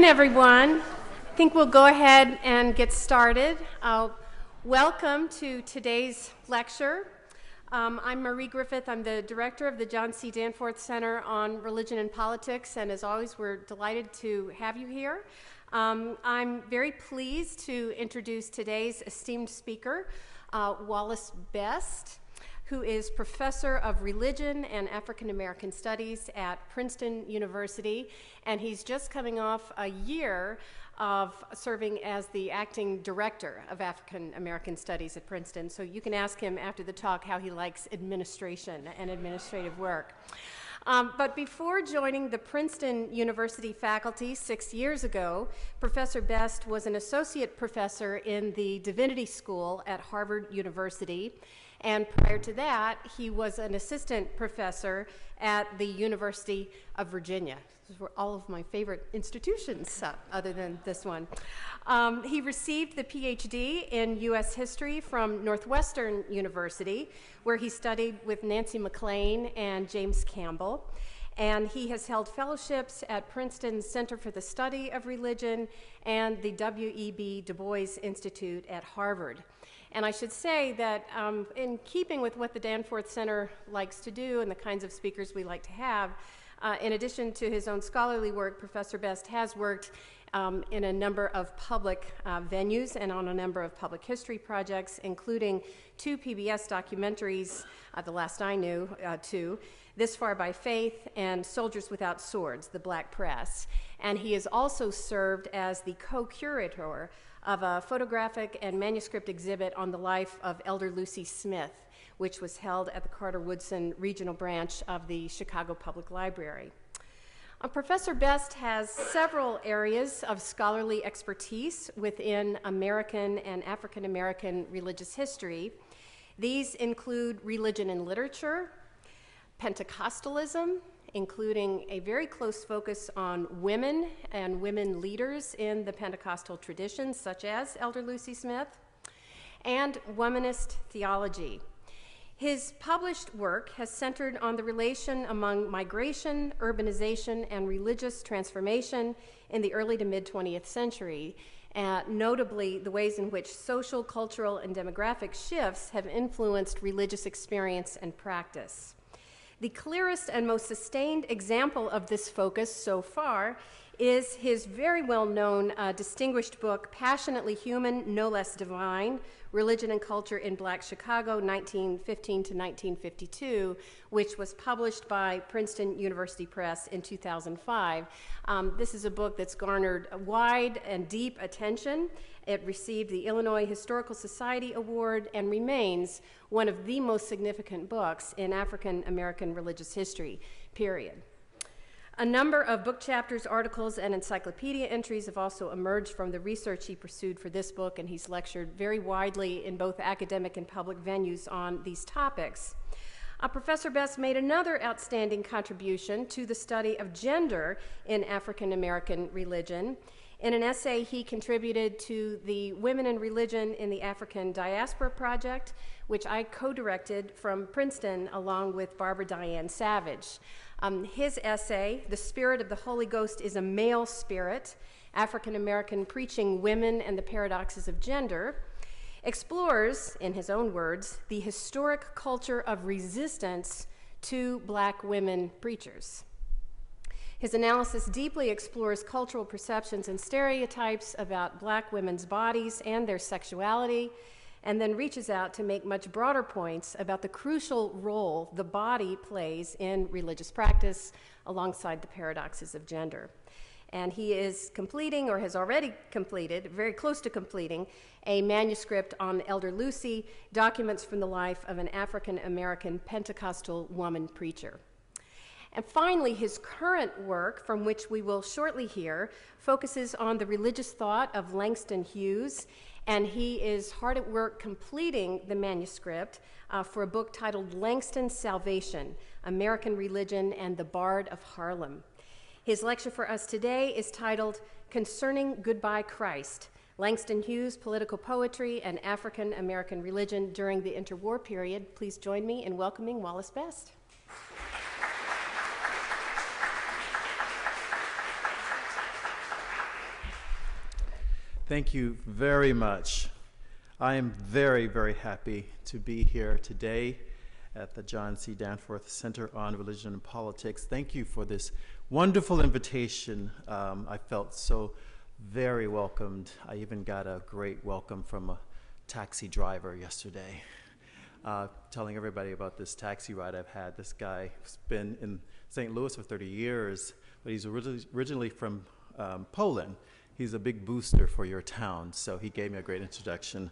everyone. I think we'll go ahead and get started. Welcome to today's lecture. I'm Marie Griffith. I'm the director of the John C. Danforth Center on Religion and Politics, and as always, we're delighted to have you here. I'm very pleased to introduce today's esteemed speaker, Wallace Best, who is professor of religion and African American studies at Princeton University, and he's just coming off a year of serving as the acting director of African American studies at Princeton. So you can ask him after the talk how he likes administration and administrative work. But before joining the Princeton University faculty 6 years ago, Professor Best was an associate professor in the Divinity School at Harvard University. And prior to that, he was an assistant professor at the University of Virginia. Those were all of my favorite institutions, other than this one. He received the PhD in U.S. history from Northwestern University, where he studied with Nancy McLean and James Campbell. And he has held fellowships at Princeton's Center for the Study of Religion and the W.E.B. Du Bois Institute at Harvard. And I should say that in keeping with what the Danforth Center likes to do and the kinds of speakers we like to have, in addition to his own scholarly work, Professor Best has worked in a number of public venues and on a number of public history projects, including 2 PBS documentaries, the last I knew, 2, This Far by Faith and Soldiers Without Swords, The Black Press. And he has also served as the co-curator of a photographic and manuscript exhibit on the life of Elder Lucy Smith, which was held at the Carter-Woodson Regional Branch of the Chicago Public Library. Professor Best has several areas of scholarly expertise within American and African American religious history. These include religion and literature, Pentecostalism, including a very close focus on women and women leaders in the Pentecostal tradition, such as Elder Lucy Smith, and womanist theology. His published work has centered on the relation among migration, urbanization, and religious transformation in the early to mid-20th century, notably the ways in which social, cultural, and demographic shifts have influenced religious experience and practice. The clearest and most sustained example of this focus so far is his very well-known distinguished book, Passionately Human, No Less Divine, Religion and Culture in Black Chicago, 1915 to 1952, which was published by Princeton University Press in 2005. This is a book that's garnered wide and deep attention. It received the Illinois Historical Society Award and remains one of the most significant books in African American religious history, period. A number of book chapters, articles, and encyclopedia entries have also emerged from the research he pursued for this book, and he's lectured very widely in both academic and public venues on these topics. Professor Best made another outstanding contribution to the study of gender in African American religion. In an essay he contributed to the Women in Religion in the African Diaspora Project, which I co-directed from Princeton along with Barbara Diane Savage. His essay, The Spirit of the Holy Ghost is a Male Spirit, African American Preaching Women and the Paradoxes of Gender, explores, in his own words, the historic culture of resistance to black women preachers. His analysis deeply explores cultural perceptions and stereotypes about black women's bodies and their sexuality, and then reaches out to make much broader points about the crucial role the body plays in religious practice alongside the paradoxes of gender. And he is completing, or has already completed, very close to completing, a manuscript on Elder Lucy, documents from the life of an African American Pentecostal woman preacher. And finally, his current work, from which we will shortly hear, focuses on the religious thought of Langston Hughes, and he is hard at work completing the manuscript for a book titled Langston's Salvation, American Religion and the Bard of Harlem. His lecture for us today is titled Concerning Goodbye Christ, Langston Hughes, Political Poetry and African American Religion During the Interwar Period. Please join me in welcoming Wallace Best. Thank you very much. I am very, very happy to be here today at the John C. Danforth Center on Religion and Politics. Thank you for this wonderful invitation. I felt so very welcomed. I even got a great welcome from a taxi driver yesterday, telling everybody about this taxi ride I've had. This guy has been in St. Louis for 30 years, but he's originally from Poland. He's a big booster for your town, so he gave me a great introduction,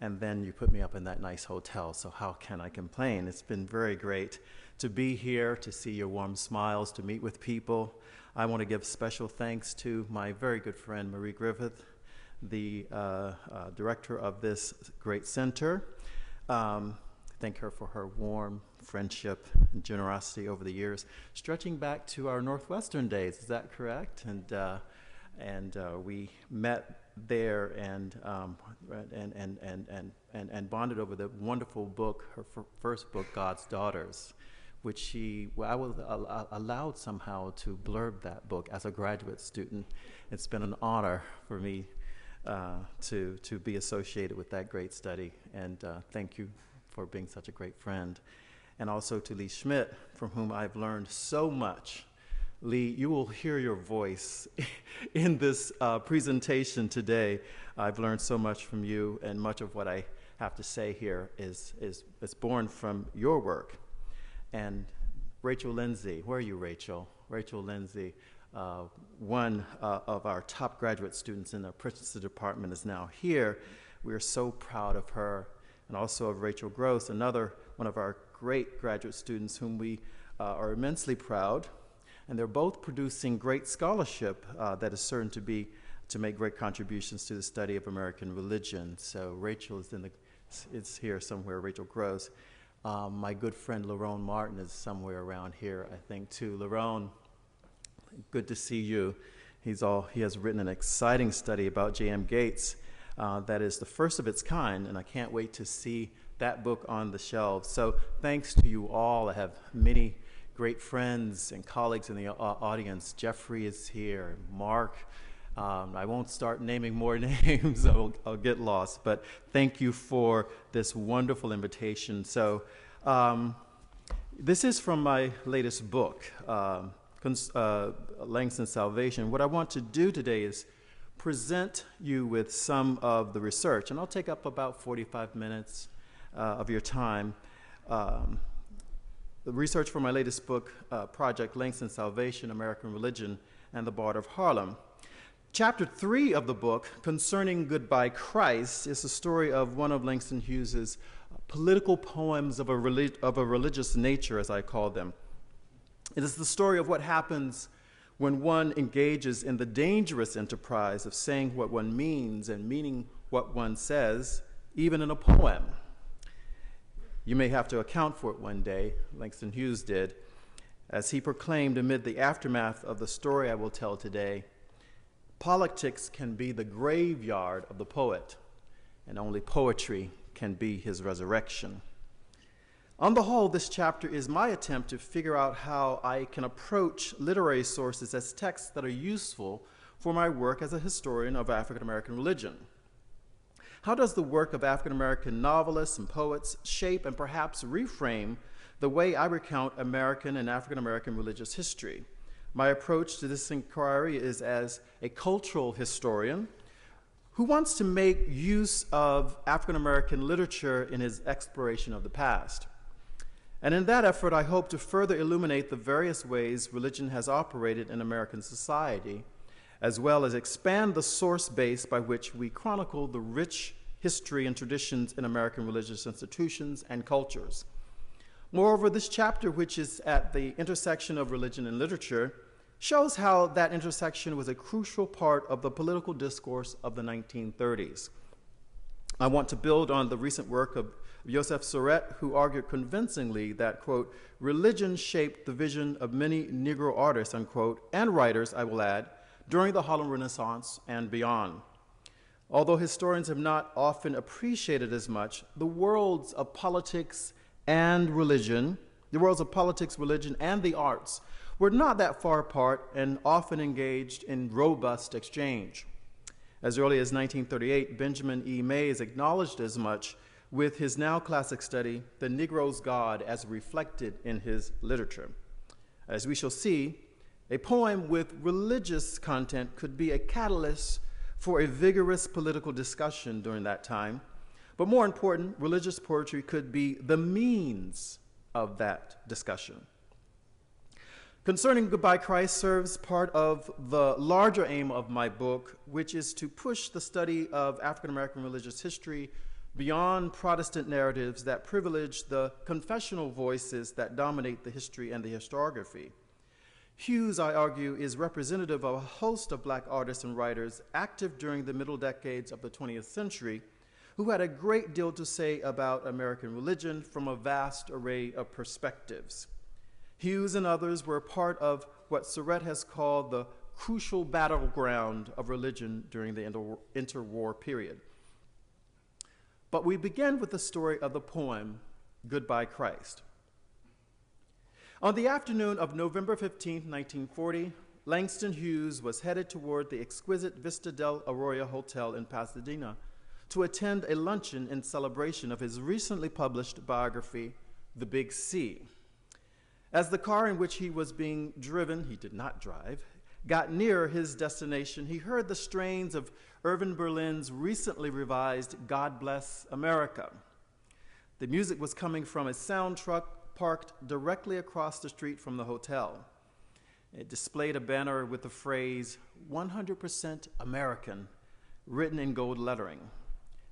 and then you put me up in that nice hotel, so how can I complain? It's been very great to be here, to see your warm smiles, to meet with people. I want to give special thanks to my very good friend, Marie Griffith, the director of this great center. Thank her for her warm friendship and generosity over the years, stretching back to our Northwestern days. Is that correct? And we met there and bonded over the wonderful book, her first book, God's Daughters, which I was allowed somehow to blurb that book as a graduate student. It's been an honor for me to be associated with that great study, and thank you for being such a great friend. And also to Lee Schmidt, from whom I've learned so much. Lee, you will hear your voice in this presentation today. I've learned so much from you, and much of what I have to say here is born from your work. And Rachel Lindsay, where are you, Rachel? Rachel Lindsay, one of our top graduate students in the Princeton department, is now here. We are so proud of her, and also of Rachel Gross, another one of our great graduate students whom we are immensely proud. And they're both producing great scholarship that is certain to make great contributions to the study of American religion. So Rachel is here somewhere, Rachel Gross. My good friend Lerone Martin is somewhere around here, I think, too. Lerone, good to see you. He has written an exciting study about J.M. Gates that is the first of its kind, and I can't wait to see that book on the shelves. So thanks to you all. I have many great friends and colleagues in the audience. Jeffrey is here, Mark. I won't start naming more names, I'll get lost, but thank you for this wonderful invitation. So this is from my latest book, Langston Salvation. What I want to do today is present you with some of the research, and I'll take up about 45 minutes of your time. The research for my latest book, Project Langston Salvation, American Religion, and the Bard of Harlem. Chapter 3 of the book, Concerning Goodbye Christ, is the story of one of Langston Hughes's political poems of a religious nature, as I call them. It is the story of what happens when one engages in the dangerous enterprise of saying what one means and meaning what one says, even in a poem. You may have to account for it one day, Langston Hughes did, as he proclaimed amid the aftermath of the story I will tell today, politics can be the graveyard of the poet, and only poetry can be his resurrection. On the whole, this chapter is my attempt to figure out how I can approach literary sources as texts that are useful for my work as a historian of African American religion. How does the work of African American novelists and poets shape and perhaps reframe the way I recount American and African American religious history? My approach to this inquiry is as a cultural historian who wants to make use of African American literature in his exploration of the past. And in that effort, I hope to further illuminate the various ways religion has operated in American society, as well as expand the source base by which we chronicle the rich history and traditions in American religious institutions and cultures. Moreover, this chapter, which is at the intersection of religion and literature, shows how that intersection was a crucial part of the political discourse of the 1930s. I want to build on the recent work of Joseph Surratt, who argued convincingly that, quote, religion shaped the vision of many Negro artists, unquote, and writers, I will add, during the Harlem Renaissance and beyond. Although historians have not often appreciated as much, the worlds of politics, religion, and the arts were not that far apart and often engaged in robust exchange. As early as 1938, Benjamin E. Mays acknowledged as much with his now classic study, The Negro's God as Reflected in His Literature. As we shall see, a poem with religious content could be a catalyst for a vigorous political discussion during that time. But more important, religious poetry could be the means of that discussion. Concerning Goodbye Christ serves part of the larger aim of my book, which is to push the study of African American religious history beyond Protestant narratives that privilege the confessional voices that dominate the history and the historiography. Hughes, I argue, is representative of a host of Black artists and writers active during the middle decades of the 20th century who had a great deal to say about American religion from a vast array of perspectives. Hughes and others were part of what Surratt has called the crucial battleground of religion during the interwar period. But we begin with the story of the poem, Goodbye Christ. On the afternoon of November 15, 1940, Langston Hughes was headed toward the exquisite Vista del Arroyo Hotel in Pasadena to attend a luncheon in celebration of his recently published biography, The Big C. As the car in which he was being driven, he did not drive, got near his destination, he heard the strains of Irving Berlin's recently revised God Bless America. The music was coming from a sound truck parked directly across the street from the hotel. It displayed a banner with the phrase, 100% American, written in gold lettering.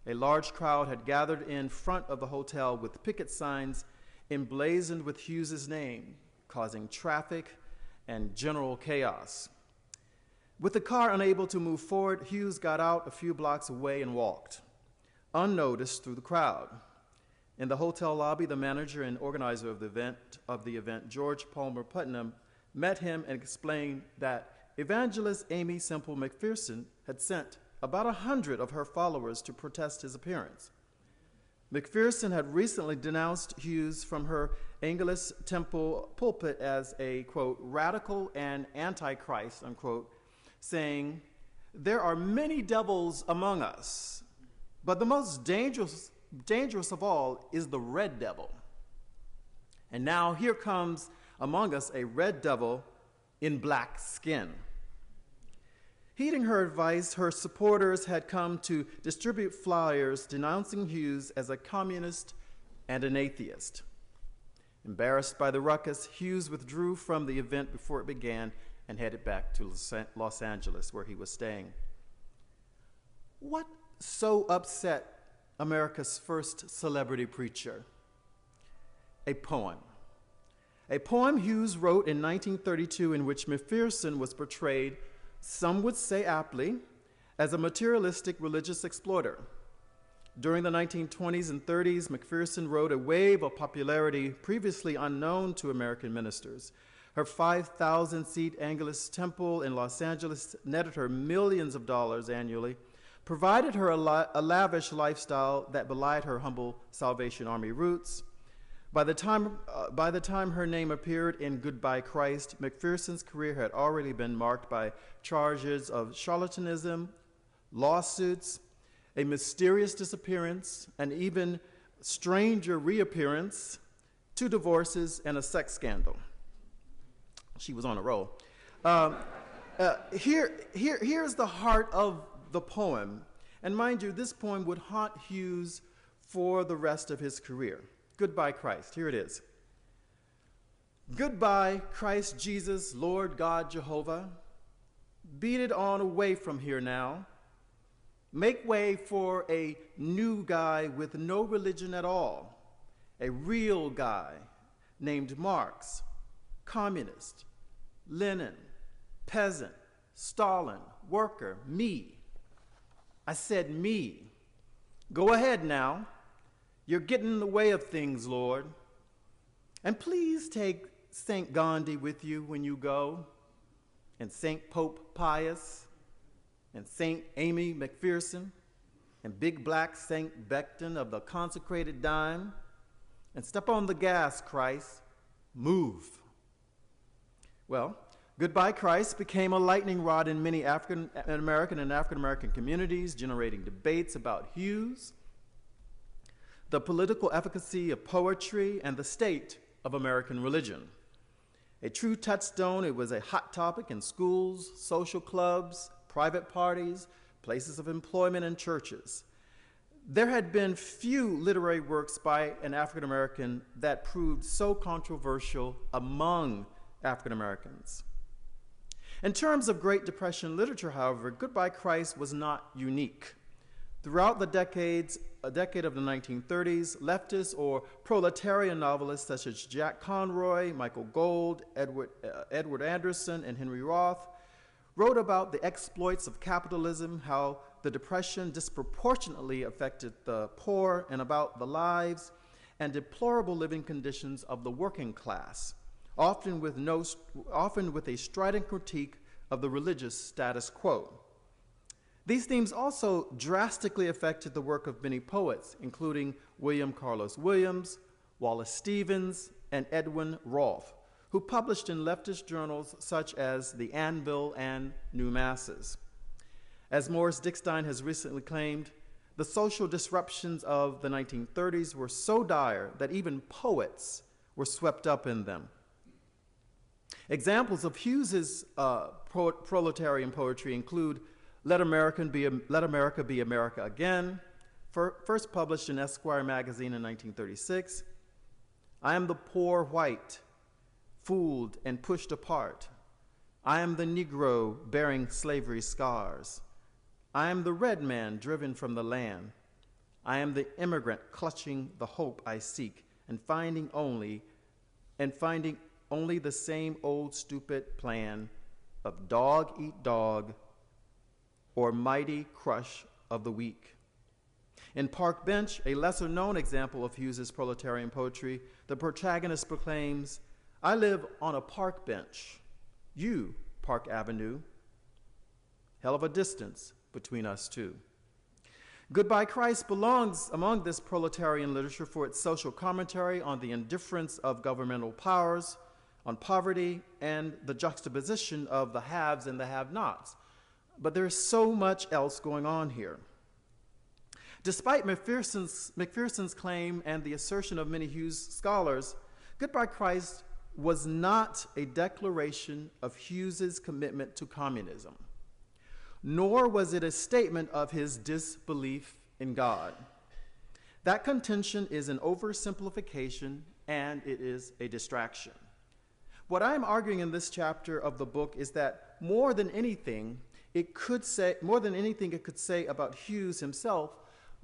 A large crowd had gathered in front of the hotel with picket signs emblazoned with Hughes's name, causing traffic and general chaos. With the car unable to move forward, Hughes got out a few blocks away and walked, unnoticed through the crowd. In the hotel lobby, the manager and organizer of the event, George Palmer Putnam, met him and explained that evangelist Amy Semple McPherson had sent about 100 of her followers to protest his appearance. McPherson had recently denounced Hughes from her Angelus Temple pulpit as a, quote, radical and antichrist, unquote, saying, there are many devils among us, but the most dangerous of all is the red devil. And now here comes among us a red devil in black skin. Heeding her advice, her supporters had come to distribute flyers denouncing Hughes as a communist and an atheist. Embarrassed by the ruckus, Hughes withdrew from the event before it began and headed back to Los Angeles, where he was staying. What so upset America's first celebrity preacher? A poem. A poem Hughes wrote in 1932 in which McPherson was portrayed, some would say aptly, as a materialistic religious exploiter. During the 1920s and 30s, McPherson rode a wave of popularity previously unknown to American ministers. Her 5,000-seat Angelus Temple in Los Angeles netted her millions of dollars annually, provided her a lavish lifestyle that belied her humble Salvation Army roots. By the time her name appeared in Goodbye Christ, McPherson's career had already been marked by charges of charlatanism, lawsuits, a mysterious disappearance, an even stranger reappearance, 2 divorces, and a sex scandal. She was on a roll. Here's the heart of the poem. And mind you, this poem would haunt Hughes for the rest of his career. Goodbye, Christ. Here it is. Goodbye, Christ Jesus, Lord God Jehovah. Beat it on away from here now. Make way for a new guy with no religion at all. A real guy named Marx, communist, Lenin, peasant, Stalin, worker, me. I said me. Go ahead now. You're getting in the way of things, Lord. And please take St. Gandhi with you when you go, and St. Pope Pius, and St. Amy McPherson, and big black St. Becton of the consecrated dime, and step on the gas, Christ. Move. Well, Goodbye Christ became a lightning rod in many African American and African American communities, generating debates about Hughes, the political efficacy of poetry, and the state of American religion. A true touchstone, it was a hot topic in schools, social clubs, private parties, places of employment, and churches. There had been few literary works by an African American that proved so controversial among African Americans. In terms of Great Depression literature, however, Goodbye Christ was not unique. Throughout a decade of the 1930s, leftist or proletarian novelists such as Jack Conroy, Michael Gold, Edward Anderson, and Henry Roth wrote about the exploits of capitalism, how the Depression disproportionately affected the poor, and about the lives and deplorable living conditions of the working class, often with a strident critique of the religious status quo. These themes also drastically affected the work of many poets, including William Carlos Williams, Wallace Stevens, and Edwin Rolfe, who published in leftist journals such as The Anvil and New Masses. As Morris Dickstein has recently claimed, the social disruptions of the 1930s were so dire that even poets were swept up in them. Examples of Hughes's proletarian poetry include Let America Be America Again, first published in Esquire magazine in 1936. I am the poor white, fooled and pushed apart. I am the Negro bearing slavery scars. I am the red man driven from the land. I am the immigrant clutching the hope I seek and finding only the same old stupid plan of dog eat dog or mighty crush of the weak. In Park Bench, a lesser-known example of Hughes's proletarian poetry, the protagonist proclaims, I live on a park bench, you, Park Avenue. Hell of a distance between us two. Goodbye Christ belongs among this proletarian literature for its social commentary on the indifference of governmental powers, on poverty, and the juxtaposition of the haves and the have-nots. But there's so much else going on here. Despite McPherson's claim and the assertion of many Hughes scholars, Goodbye Christ was not a declaration of Hughes's commitment to communism, nor was it a statement of his disbelief in God. That contention is an oversimplification, and it is a distraction. What I'm arguing in this chapter of the book is that more than anything it could say about Hughes himself,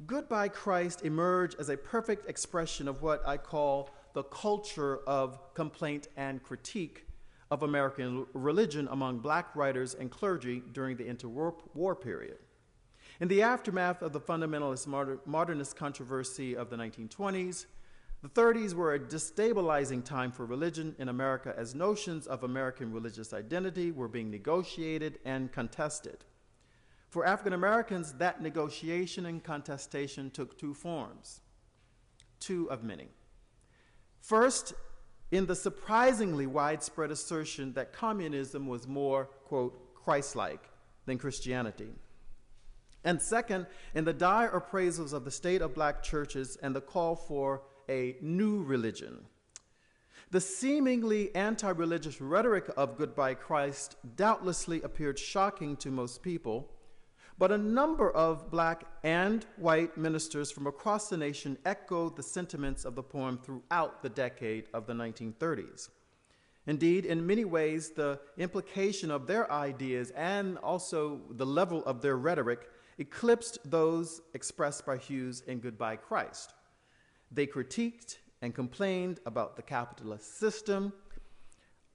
Goodbye Christ emerged as a perfect expression of what I call the culture of complaint and critique of American religion among black writers and clergy during the interwar period. In the aftermath of the fundamentalist modernist controversy of the 1920s, the 30s were a destabilizing time for religion in America as notions of American religious identity were being negotiated and contested. For African Americans, that negotiation and contestation took two forms, two of many. First, in the surprisingly widespread assertion that communism was more, quote, Christ-like than Christianity. And second, in the dire appraisals of the state of black churches and the call for a new religion. The seemingly anti-religious rhetoric of Goodbye Christ doubtlessly appeared shocking to most people, but a number of black and white ministers from across the nation echoed the sentiments of the poem throughout the decade of the 1930s. Indeed, in many ways, the implication of their ideas and also the level of their rhetoric eclipsed those expressed by Hughes in Goodbye Christ. They critiqued and complained about the capitalist system,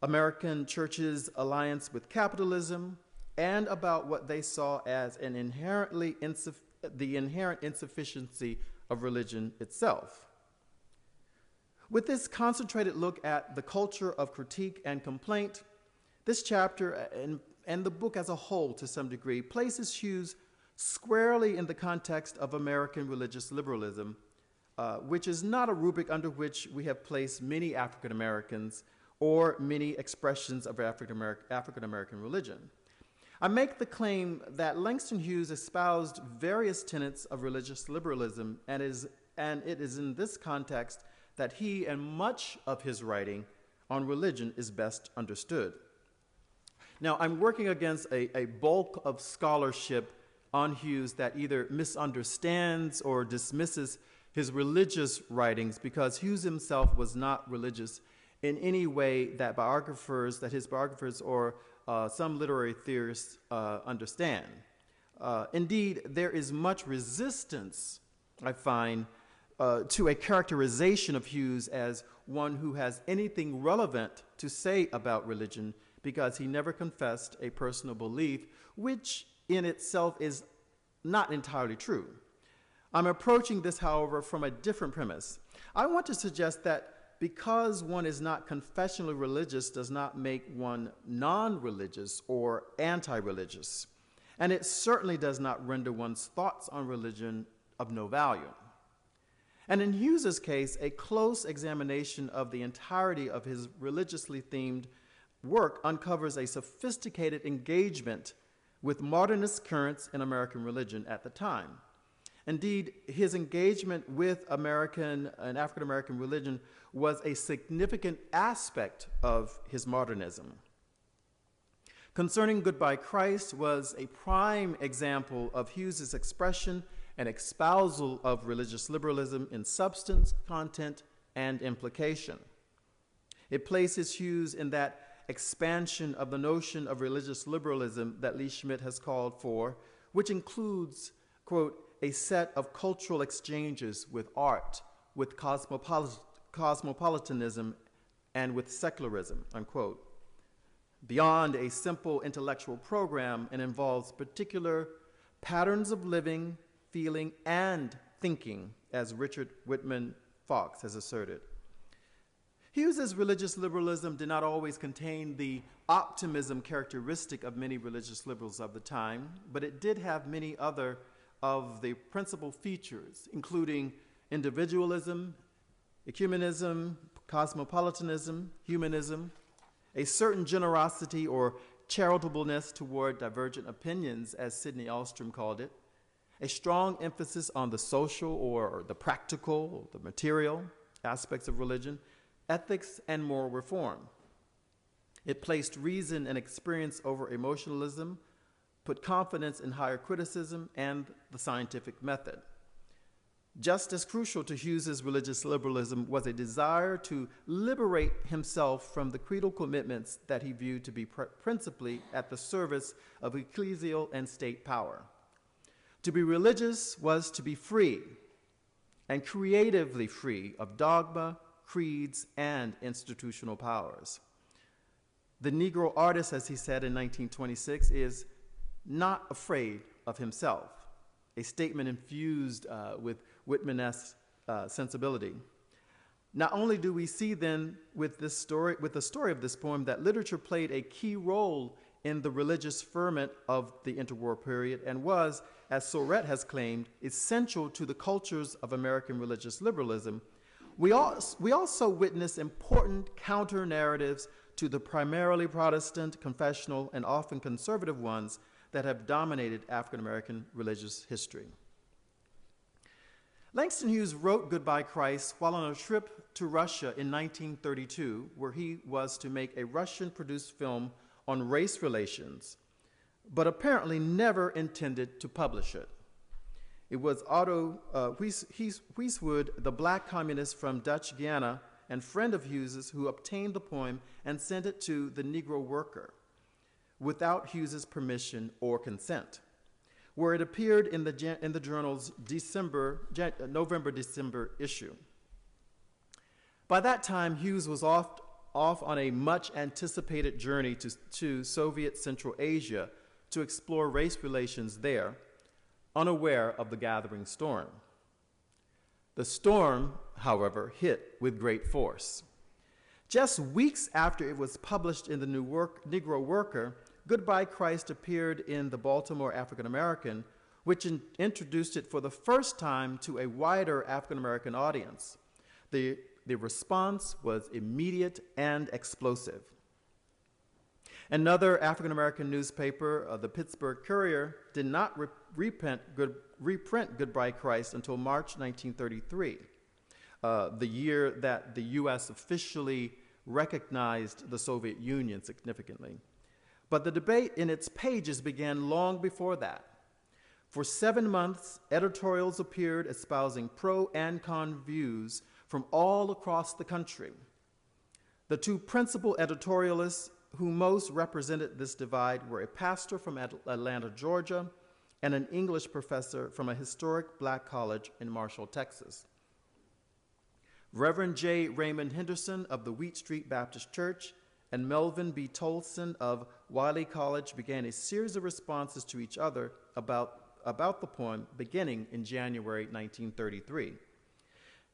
American churches' alliance with capitalism, and about what they saw as the inherent insufficiency of religion itself. With this concentrated look at the culture of critique and complaint, this chapter and the book as a whole to some degree places Hughes squarely in the context of American religious liberalism, which is not a rubric under which we have placed many African Americans or many expressions of African American religion. I make the claim that Langston Hughes espoused various tenets of religious liberalism, and it is in this context that he and much of his writing on religion is best understood. Now, I'm working against a bulk of scholarship on Hughes that either misunderstands or dismisses his religious writings, because Hughes himself was not religious in any way that his biographers or some literary theorists understand. Indeed, there is much resistance, I find, to a characterization of Hughes as one who has anything relevant to say about religion, because he never confessed a personal belief, which in itself is not entirely true. I'm approaching this, however, from a different premise. I want to suggest that because one is not confessionally religious does not make one non-religious or anti-religious, and it certainly does not render one's thoughts on religion of no value. And in Hughes's case, a close examination of the entirety of his religiously themed work uncovers a sophisticated engagement with modernist currents in American religion at the time. Indeed, his engagement with American and African American religion was a significant aspect of his modernism. Concerning Goodbye Christ was a prime example of Hughes's expression and espousal of religious liberalism in substance, content, and implication. It places Hughes in that expansion of the notion of religious liberalism that Lee Schmidt has called for, which includes, quote, a set of cultural exchanges with art, with cosmopolitanism, and with secularism, unquote. Beyond a simple intellectual program, it involves particular patterns of living, feeling, and thinking, as Richard Whitman Fox has asserted. Hughes's religious liberalism did not always contain the optimism characteristic of many religious liberals of the time, but it did have many other of the principal features, including individualism, ecumenism, cosmopolitanism, humanism, a certain generosity or charitableness toward divergent opinions, as Sidney Alstrom called it, a strong emphasis on the social or the practical, the material aspects of religion, ethics, and moral reform. It placed reason and experience over emotionalism, put confidence in higher criticism and the scientific method. Just as crucial to Hughes's religious liberalism was a desire to liberate himself from the creedal commitments that he viewed to be principally at the service of ecclesial and state power. To be religious was to be free, and creatively free of dogma, creeds, and institutional powers. The Negro artist, as he said in 1926, is not afraid of himself, a statement infused with Whitman-esque sensibility. Not only do we see then with the story of this poem that literature played a key role in the religious ferment of the interwar period and was, as Soret has claimed, essential to the cultures of American religious liberalism, we also witness important counter-narratives to the primarily Protestant, confessional, and often conservative ones that have dominated African American religious history. Langston Hughes wrote Goodbye Christ while on a trip to Russia in 1932, where he was to make a Russian-produced film on race relations, but apparently never intended to publish it. It was Otto Huiswood, the black communist from Dutch Guiana and friend of Hughes's, who obtained the poem and sent it to the Negro Worker without Hughes's permission or consent, where it appeared in the journal's November-December issue. By that time, Hughes was off on a much-anticipated journey to Soviet Central Asia to explore race relations there, unaware of the gathering storm. The storm, however, hit with great force. Just weeks after it was published in the Negro Worker, Goodbye Christ appeared in the Baltimore African American, which introduced it for the first time to a wider African American audience. The The response was immediate and explosive. Another African-American newspaper, the Pittsburgh Courier, did not reprint Goodbye Christ until March 1933, the year that the U.S. officially recognized the Soviet Union significantly. But the debate in its pages began long before that. For 7 months, editorials appeared espousing pro and con views from all across the country. The two principal editorialists who most represented this divide were a pastor from Atlanta, Georgia, and an English professor from a historic black college in Marshall, Texas. Reverend J. Raymond Henderson of the Wheat Street Baptist Church and Melvin B. Tolson of Wiley College began a series of responses to each other about the poem beginning in January 1933.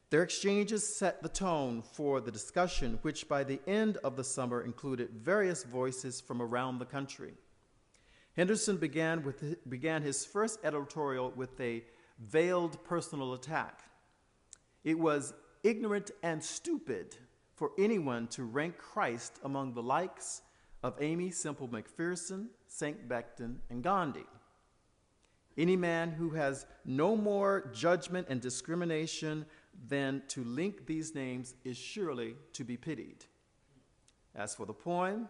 Their exchanges set the tone for the discussion, which by the end of the summer included various voices from around the country. Henderson began his first editorial with a veiled personal attack. It was ignorant and stupid for anyone to rank Christ among the likes of Aimee Semple McPherson, St. Becton, and Gandhi. Any man who has no more judgment and discrimination than to link these names is surely to be pitied. As for the poem,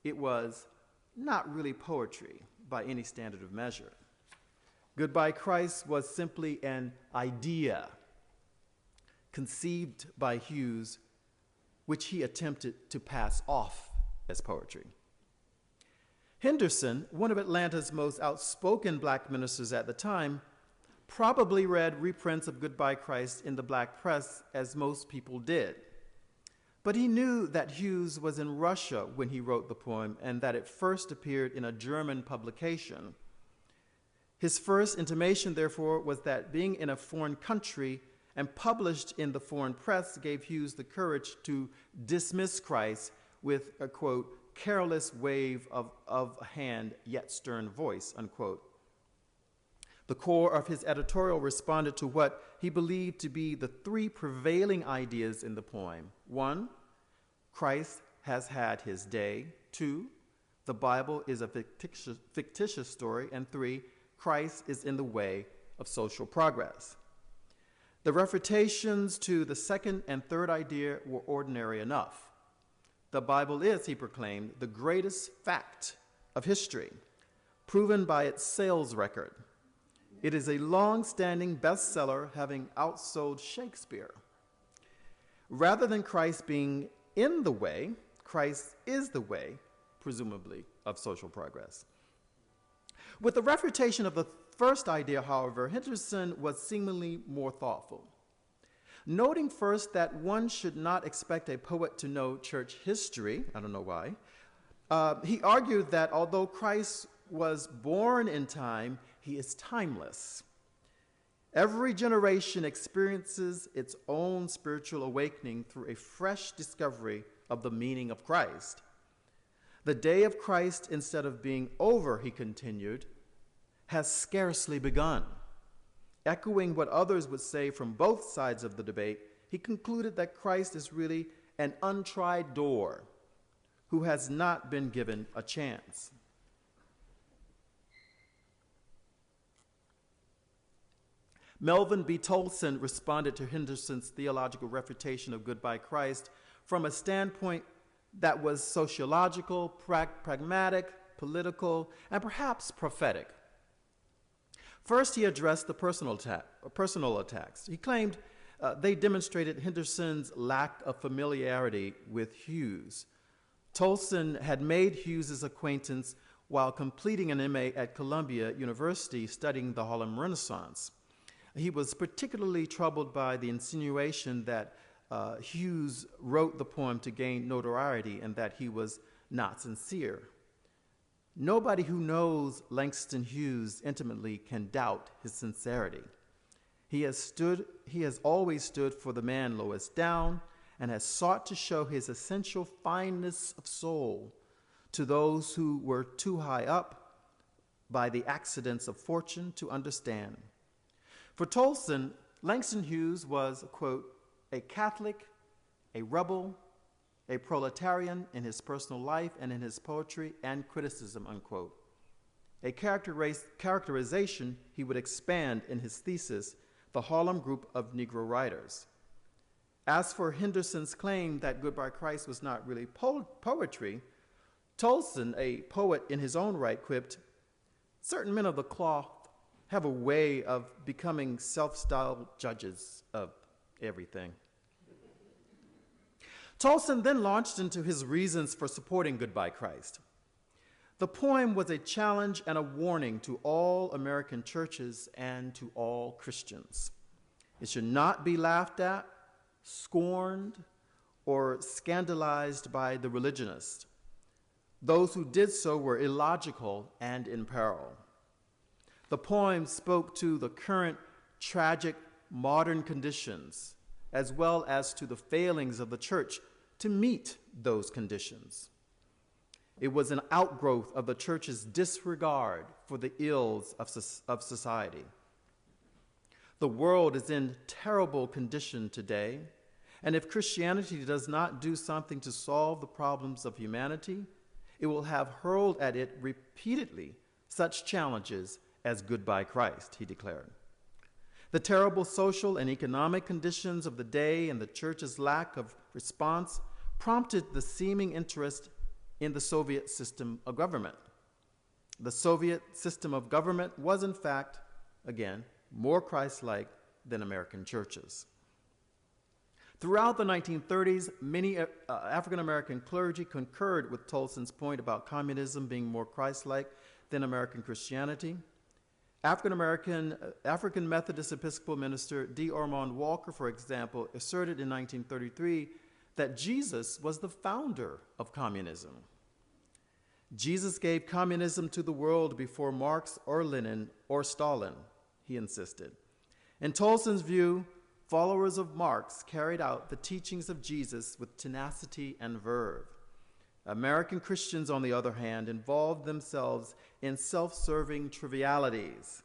it was not really poetry by any standard of measure. Goodbye Christ was simply an idea conceived by Hughes, which he attempted to pass off as poetry. Henderson, one of Atlanta's most outspoken black ministers at the time, probably read reprints of Goodbye Christ in the black press, as most people did. But he knew that Hughes was in Russia when he wrote the poem and that it first appeared in a German publication. His first intimation, therefore, was that being in a foreign country and published in the foreign press gave Hughes the courage to dismiss Christ with a, quote, careless wave of a hand, yet stern voice, unquote. The core of his editorial responded to what he believed to be the three prevailing ideas in the poem. 1, Christ has had his day. 2, the Bible is a fictitious story. And 3, Christ is in the way of social progress. The refutations to the second and third idea were ordinary enough. The Bible is, he proclaimed, the greatest fact of history, proven by its sales record. It is a long-standing bestseller, having outsold Shakespeare. Rather than Christ being in the way, Christ is the way, presumably, of social progress. With the refutation of the first idea, however, Henderson was seemingly more thoughtful. Noting first that one should not expect a poet to know church history, I don't know why, he argued that although Christ was born in time, he is timeless. Every generation experiences its own spiritual awakening through a fresh discovery of the meaning of Christ. The day of Christ, instead of being over, he continued, has scarcely begun. Echoing what others would say from both sides of the debate, he concluded that Christ is really an untried door who has not been given a chance. Melvin B. Tolson responded to Henderson's theological refutation of Goodbye Christ from a standpoint that was sociological, pragmatic, political, and perhaps prophetic. First, he addressed the personal attacks. He claimed they demonstrated Henderson's lack of familiarity with Hughes. Tolson had made Hughes's acquaintance while completing an MA at Columbia University studying the Harlem Renaissance. He was particularly troubled by the insinuation that Hughes wrote the poem to gain notoriety and that he was not sincere. Nobody who knows Langston Hughes intimately can doubt his sincerity. He has always stood for the man lowest down and has sought to show his essential fineness of soul to those who were too high up by the accidents of fortune to understand. For Tolson, Langston Hughes was, quote, a Catholic a rebel, a proletarian in his personal life and in his poetry and criticism, unquote. A characterization he would expand in his thesis, The Harlem Group of Negro Writers. As for Henderson's claim that Goodbye Christ was not really poetry, Tolson, a poet in his own right, quipped, "Certain men of the cloth have a way of becoming self-styled judges of everything." Tolson then launched into his reasons for supporting Goodbye Christ. The poem was a challenge and a warning to all American churches and to all Christians. It should not be laughed at, scorned, or scandalized by the religionists. Those who did so were illogical and in peril. The poem spoke to the current tragic modern conditions, as well as to the failings of the church to meet those conditions. It was an outgrowth of the church's disregard for the ills of society. The world is in terrible condition today, and if Christianity does not do something to solve the problems of humanity, it will have hurled at it repeatedly such challenges as Goodbye Christ, he declared. The terrible social and economic conditions of the day and the church's lack of response prompted the seeming interest in the Soviet system of government. The Soviet system of government was, in fact, again, more Christ-like than American churches. Throughout the 1930s, many African-American clergy concurred with Tolson's point about communism being more Christ-like than American Christianity. African Methodist Episcopal minister D. Ormond Walker, for example, asserted in 1933 that Jesus was the founder of communism. Jesus gave communism to the world before Marx or Lenin or Stalin, he insisted. In Tolson's view, followers of Marx carried out the teachings of Jesus with tenacity and verve. American Christians, on the other hand, involved themselves in self-serving trivialities.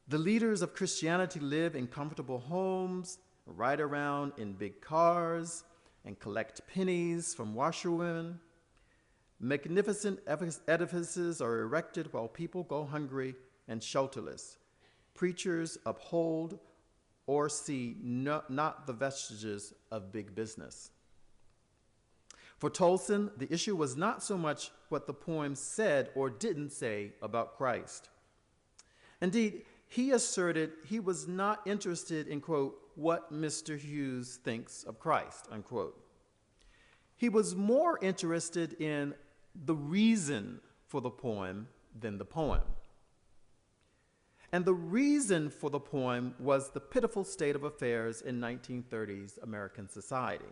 The leaders of Christianity live in comfortable homes, ride around in big cars, and collect pennies from washerwomen. Magnificent edifices are erected while people go hungry and shelterless. Preachers uphold or see not the vestiges of big business. For Tolson, the issue was not so much what the poem said or didn't say about Christ. Indeed, he asserted he was not interested in, quote, what Mr. Hughes thinks of Christ, unquote. He was more interested in the reason for the poem than the poem. And the reason for the poem was the pitiful state of affairs in 1930s American society.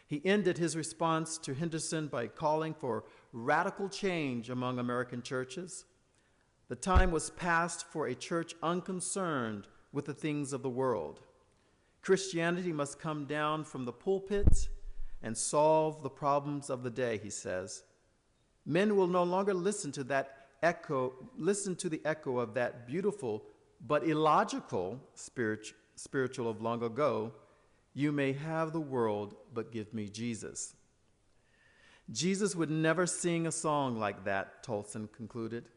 He ended his response to Henderson by calling for radical change among American churches. The time was past for a church unconcerned with the things of the world. Christianity must come down from the pulpit and solve the problems of the day, he says. Men will no longer listen to the echo of that beautiful but illogical spiritual of long ago, "You may have the world, but give me Jesus." Jesus would never sing a song like that, Tolson concluded.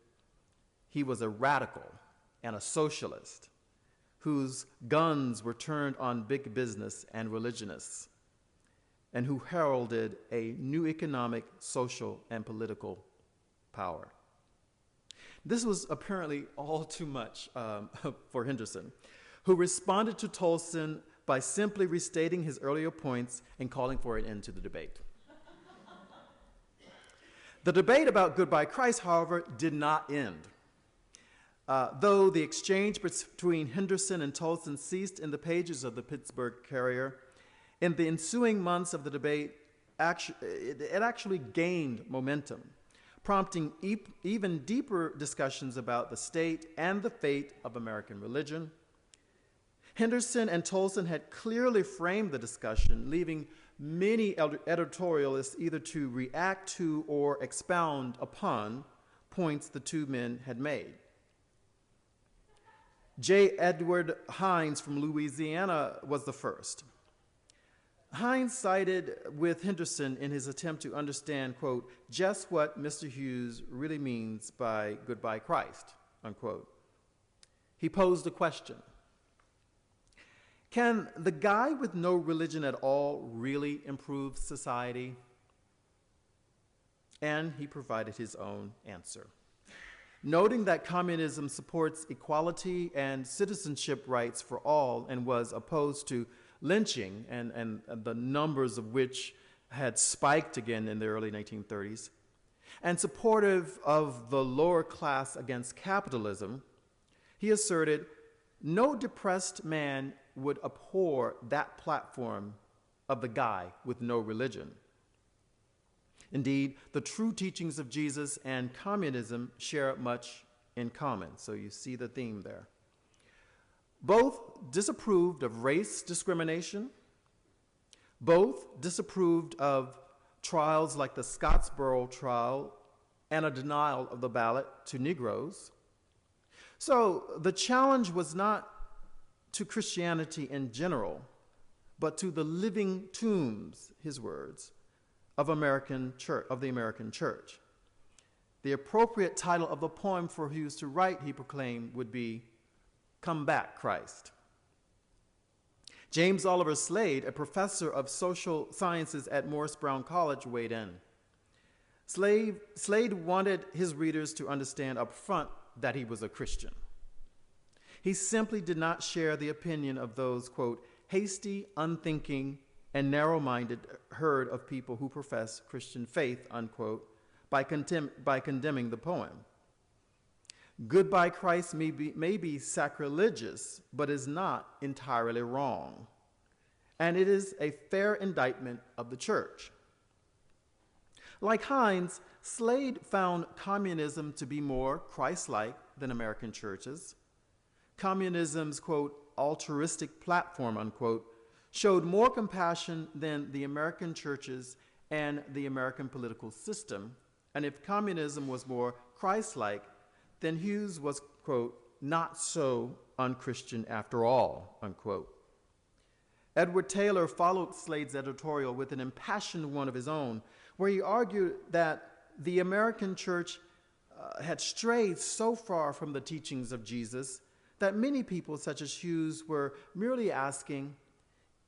He was a radical and a socialist whose guns were turned on big business and religionists, and who heralded a new economic, social, and political power. This was apparently all too much for Henderson, who responded to Tolson by simply restating his earlier points and calling for an end to the debate. The debate about Goodbye Christ, however, did not end. Though the exchange between Henderson and Tolson ceased in the pages of the Pittsburgh Courier, in the ensuing months of the debate, it actually gained momentum, prompting even deeper discussions about the state and the fate of American religion. Henderson and Tolson had clearly framed the discussion, leaving many editorialists either to react to or expound upon points the two men had made. J. Edward Hines from Louisiana was the first. Hines sided with Henderson in his attempt to understand, quote, just what Mr. Hughes really means by goodbye Christ, unquote. He posed a question. Can the guy with no religion at all really improve society? And he provided his own answer. Noting that communism supports equality and citizenship rights for all and was opposed to lynching, and the numbers of which had spiked again in the early 1930s, and supportive of the lower class against capitalism, he asserted no depressed man would abhor that platform of the guy with no religion. Indeed, the true teachings of Jesus and communism share much in common, so you see the theme there. Both disapproved of race discrimination. Both disapproved of trials like the Scottsboro trial and a denial of the ballot to Negroes. So the challenge was not to Christianity in general, but to the living tombs, his words, of the American church. The appropriate title of the poem for Hughes to write, he proclaimed, would be Come Back, Christ. James Oliver Slade, a professor of social sciences at Morris Brown College, weighed in. Slade wanted his readers to understand up front that he was a Christian. He simply did not share the opinion of those, quote, hasty, unthinking, and narrow-minded herd of people who profess Christian faith, unquote, by condemning the poem. Goodbye Christ may be sacrilegious, but is not entirely wrong. And it is a fair indictment of the church. Like Hines, Slade found communism to be more Christ-like than American churches. Communism's, quote, altruistic platform, unquote, showed more compassion than the American churches and the American political system. And if communism was more Christ-like, then Hughes was, quote, not so unchristian after all, unquote. Edward Taylor followed Slade's editorial with an impassioned one of his own, where he argued that the American church had strayed so far from the teachings of Jesus that many people, such as Hughes, were merely asking,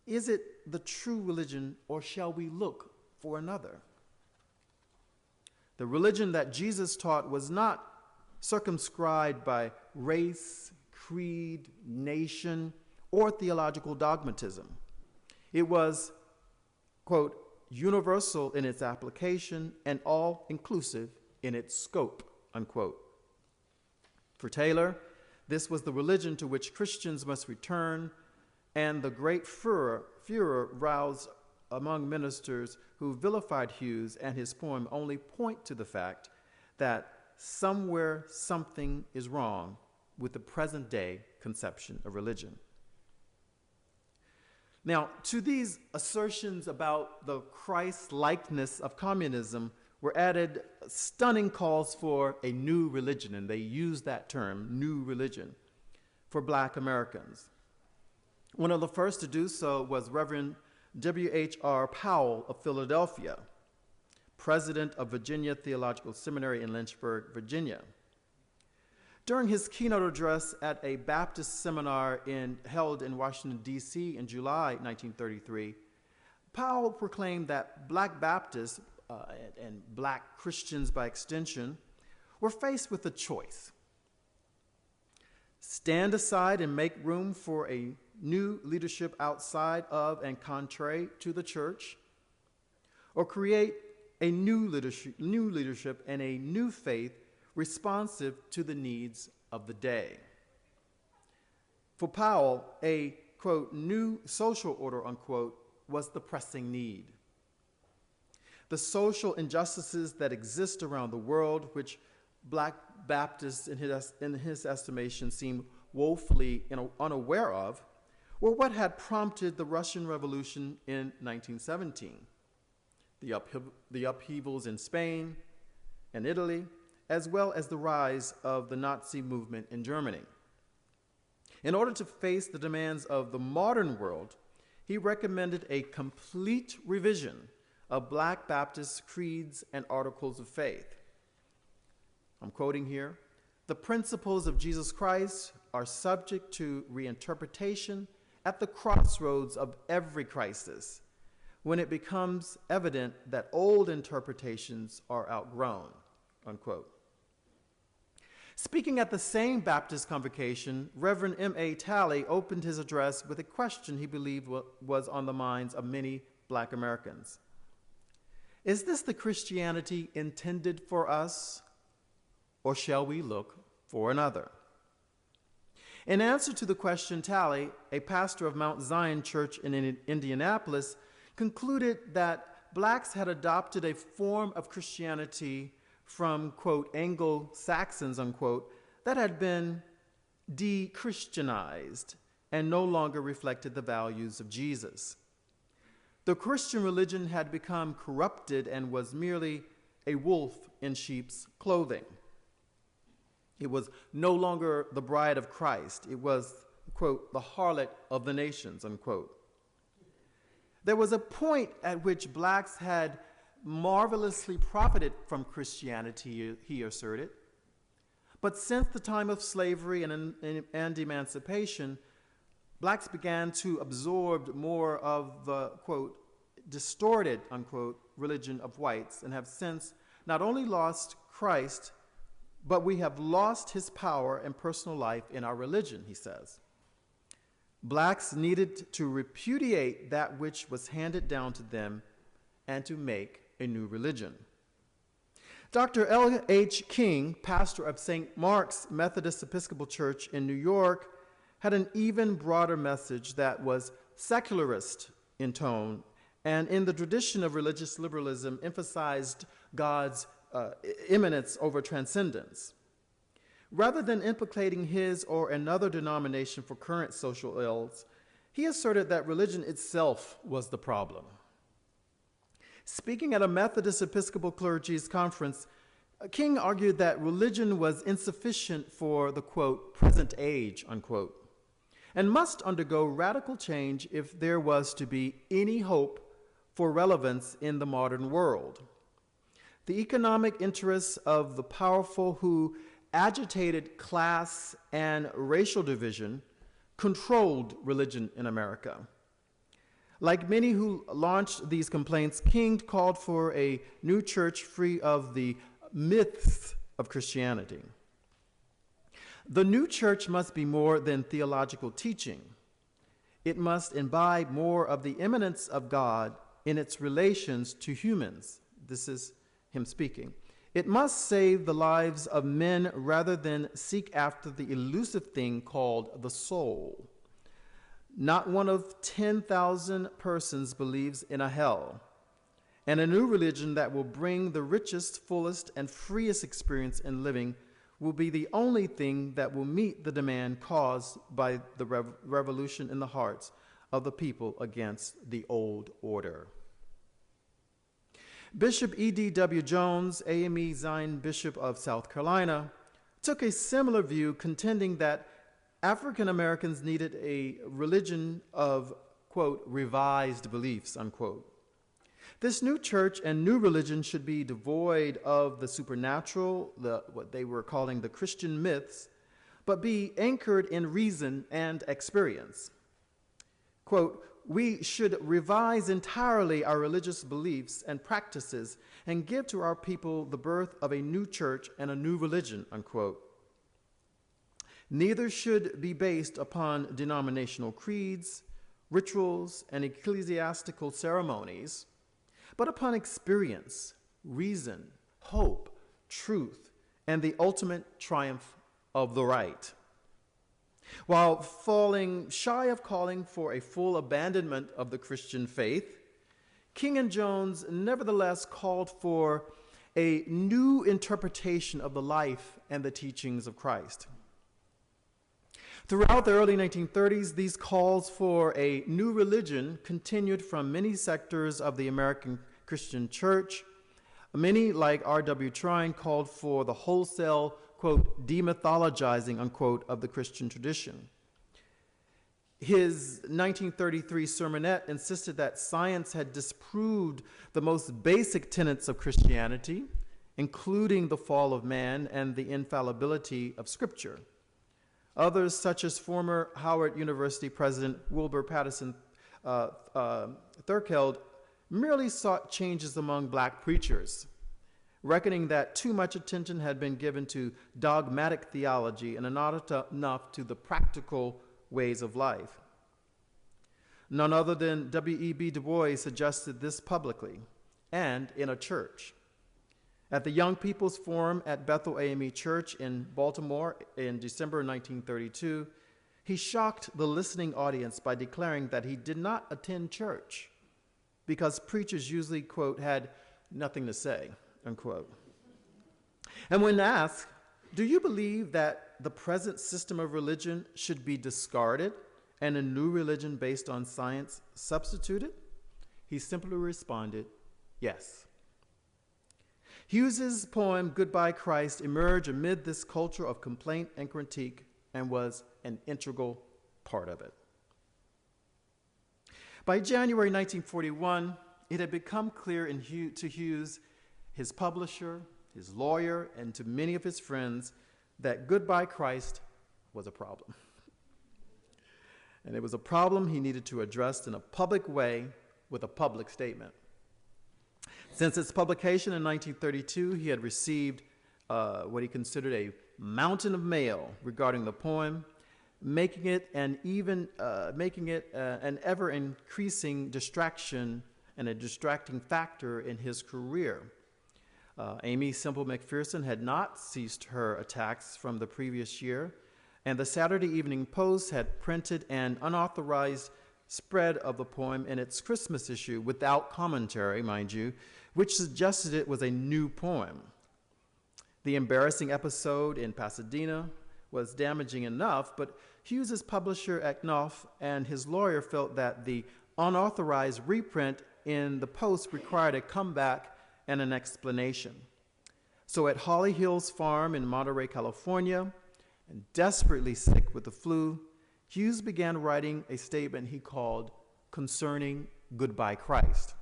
is it the true religion, or shall we look for another? The religion that Jesus taught was not circumscribed by race, creed, nation, or theological dogmatism. It was, quote, universal in its application and all-inclusive in its scope, unquote. For Taylor, this was the religion to which Christians must return, and the great furor roused among ministers who vilified Hughes and his poem only point to the fact that somewhere something is wrong with the present-day conception of religion. Now, to these assertions about the Christ-likeness of communism were added stunning calls for a new religion, and they used that term, new religion, for Black Americans. One of the first to do so was Reverend W.H.R. Powell of Philadelphia, president of Virginia Theological Seminary in Lynchburg, Virginia. During his keynote address at a Baptist seminar held in Washington, D.C. in July 1933, Powell proclaimed that Black Baptists and Black Christians by extension were faced with a choice. Stand aside and make room for a new leadership outside of and contrary to the church, or create a new leadership and a new faith responsive to the needs of the day. For Powell, a, quote, new social order, unquote, was the pressing need. The social injustices that exist around the world, which Black Baptists, in his estimation, seemed woefully unaware of, were what had prompted the Russian Revolution in 1917, the upheavals in Spain and Italy, as well as the rise of the Nazi movement in Germany. In order to face the demands of the modern world, he recommended a complete revision of Black Baptist creeds and articles of faith. I'm quoting here, "The principles of Jesus Christ are subject to reinterpretation at the crossroads of every crisis, when it becomes evident that old interpretations are outgrown," unquote. Speaking at the same Baptist convocation, Reverend M.A. Talley opened his address with a question he believed was on the minds of many Black Americans. Is this the Christianity intended for us, or shall we look for another? In answer to the question, Talley, a pastor of Mount Zion Church in Indianapolis, concluded that Blacks had adopted a form of Christianity from, quote, Anglo-Saxons, unquote, that had been de-Christianized and no longer reflected the values of Jesus. The Christian religion had become corrupted and was merely a wolf in sheep's clothing. It was no longer the bride of Christ. It was, quote, the harlot of the nations, unquote. There was a point at which Blacks had marvelously profited from Christianity, he asserted. But since the time of slavery and emancipation, Blacks began to absorb more of the, quote, distorted, unquote, religion of whites and have since not only lost Christ, but we have lost his power and personal life in our religion, he says. Blacks needed to repudiate that which was handed down to them and to make a new religion. Dr. L. H. King, pastor of St. Mark's Methodist Episcopal Church in New York, had an even broader message that was secularist in tone and in the tradition of religious liberalism emphasized God's immanence over transcendence. Rather than implicating his or another denomination for current social ills, he asserted that religion itself was the problem. Speaking at a Methodist Episcopal clergy's conference, King argued that religion was insufficient for the, quote, present age, unquote, and must undergo radical change if there was to be any hope for relevance in the modern world. The economic interests of the powerful who agitated class and racial division controlled religion in America. Like many who launched these complaints, King called for a new church free of the myths of Christianity. The new church must be more than theological teaching. It must imbibe more of the immanence of God in its relations to humans. This is him speaking. It must save the lives of men rather than seek after the elusive thing called the soul. Not one of 10,000 persons believes in a hell, and a new religion that will bring the richest, fullest, and freest experience in living will be the only thing that will meet the demand caused by the revolution in the hearts of the people against the old order. Bishop E.D.W. Jones, AME Zion Bishop of South Carolina, took a similar view, contending that African Americans needed a religion of, quote, revised beliefs, unquote. This new church and new religion should be devoid of the supernatural, what they were calling the Christian myths, but be anchored in reason and experience. Quote, we should revise entirely our religious beliefs and practices and give to our people the birth of a new church and a new religion, unquote. Neither should be based upon denominational creeds, rituals, and ecclesiastical ceremonies, but upon experience, reason, hope, truth, and the ultimate triumph of the right. While falling shy of calling for a full abandonment of the Christian faith, King and Jones nevertheless called for a new interpretation of the life and the teachings of Christ. Throughout the early 1930s, these calls for a new religion continued from many sectors of the American Christian church. Many, like R.W. Trine, called for the wholesale, quote, demythologizing, unquote, of the Christian tradition. His 1933 sermonette insisted that science had disproved the most basic tenets of Christianity, including the fall of man and the infallibility of Scripture. Others, such as former Howard University President Wilbur Patterson Thurkeld, merely sought changes among black preachers, reckoning that too much attention had been given to dogmatic theology and not enough to the practical ways of life. None other than W.E.B. Du Bois suggested this publicly and in a church. At the Young People's Forum at Bethel AME Church in Baltimore in December 1932, he shocked the listening audience by declaring that he did not attend church because preachers usually, quote, had nothing to say, unquote. And when asked, do you believe that the present system of religion should be discarded and a new religion based on science substituted? He simply responded, yes. Hughes's poem, Goodbye Christ, emerged amid this culture of complaint and critique and was an integral part of it. By January 1941, it had become clear to Hughes, his publisher, his lawyer, and to many of his friends that Goodbye Christ was a problem. And it was a problem he needed to address in a public way with a public statement. Since its publication in 1932, he had received what he considered a mountain of mail regarding the poem, making it an ever-increasing distraction and a distracting factor in his career. Amy Semple McPherson had not ceased her attacks from the previous year, and the Saturday Evening Post had printed an unauthorized spread of the poem in its Christmas issue without commentary, mind you, which suggested it was a new poem. The embarrassing episode in Pasadena was damaging enough, but Hughes's publisher Eknoff and his lawyer felt that the unauthorized reprint in the Post required a comeback and an explanation. So at Holly Hills Farm in Monterey, California, and desperately sick with the flu, Hughes began writing a statement he called Concerning Goodbye Christ.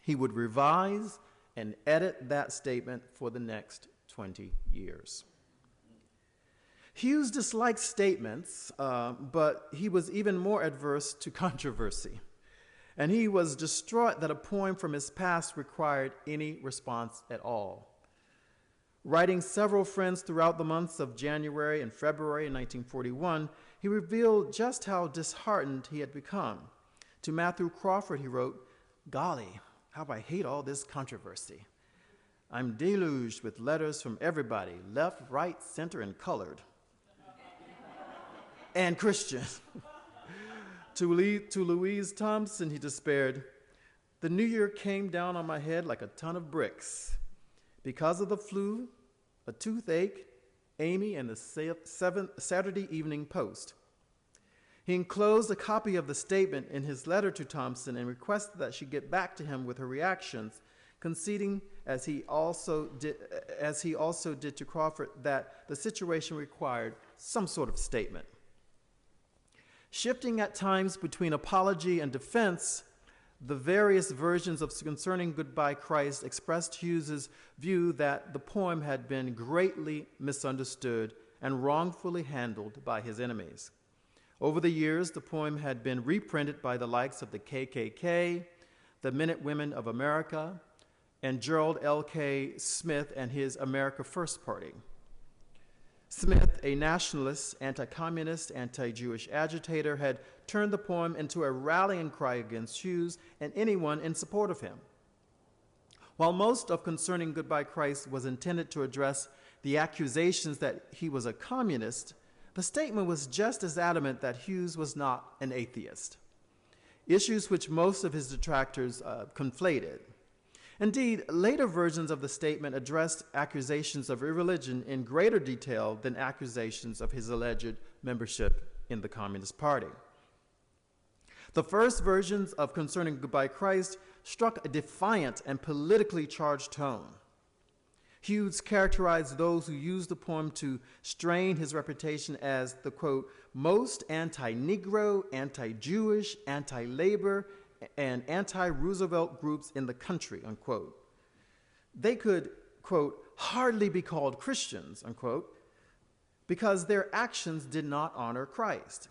He would revise and edit that statement for the next 20 years. Hughes disliked statements, but he was even more adverse to controversy. And he was distraught that a poem from his past required any response at all. Writing several friends throughout the months of January and February in 1941, he revealed just how disheartened he had become. To Matthew Crawford, he wrote, "Golly, how I hate all this controversy. I'm deluged with letters from everybody, left, right, center, and colored, and Christian." To Louise Thompson, he despaired, "The new year came down on my head like a ton of bricks. Because of the flu, a toothache, Amy, and the Saturday Evening Post." He enclosed a copy of the statement in his letter to Thompson and requested that she get back to him with her reactions, conceding, as he also did to Crawford, that the situation required some sort of statement. Shifting at times between apology and defense, the various versions of Concerning Goodbye Christ expressed Hughes's view that the poem had been greatly misunderstood and wrongfully handled by his enemies. Over the years, the poem had been reprinted by the likes of the KKK, the Minutewomen of America, and Gerald L.K. Smith and his America First Party. Smith, a nationalist, anti-communist, anti-Jewish agitator, had turned the poem into a rallying cry against Hughes and anyone in support of him. While most of Concerning Goodbye Christ was intended to address the accusations that he was a communist, the statement was just as adamant that Hughes was not an atheist, issues which most of his detractors conflated. Indeed, later versions of the statement addressed accusations of irreligion in greater detail than accusations of his alleged membership in the Communist Party. The first versions of Concerning Goodbye Christ struck a defiant and politically charged tone. Hughes characterized those who used the poem to strain his reputation as the, quote, most anti-Negro, anti-Jewish, anti-labor, and anti-Roosevelt groups in the country, unquote. They could, quote, hardly be called Christians, unquote, because their actions did not honor Christ.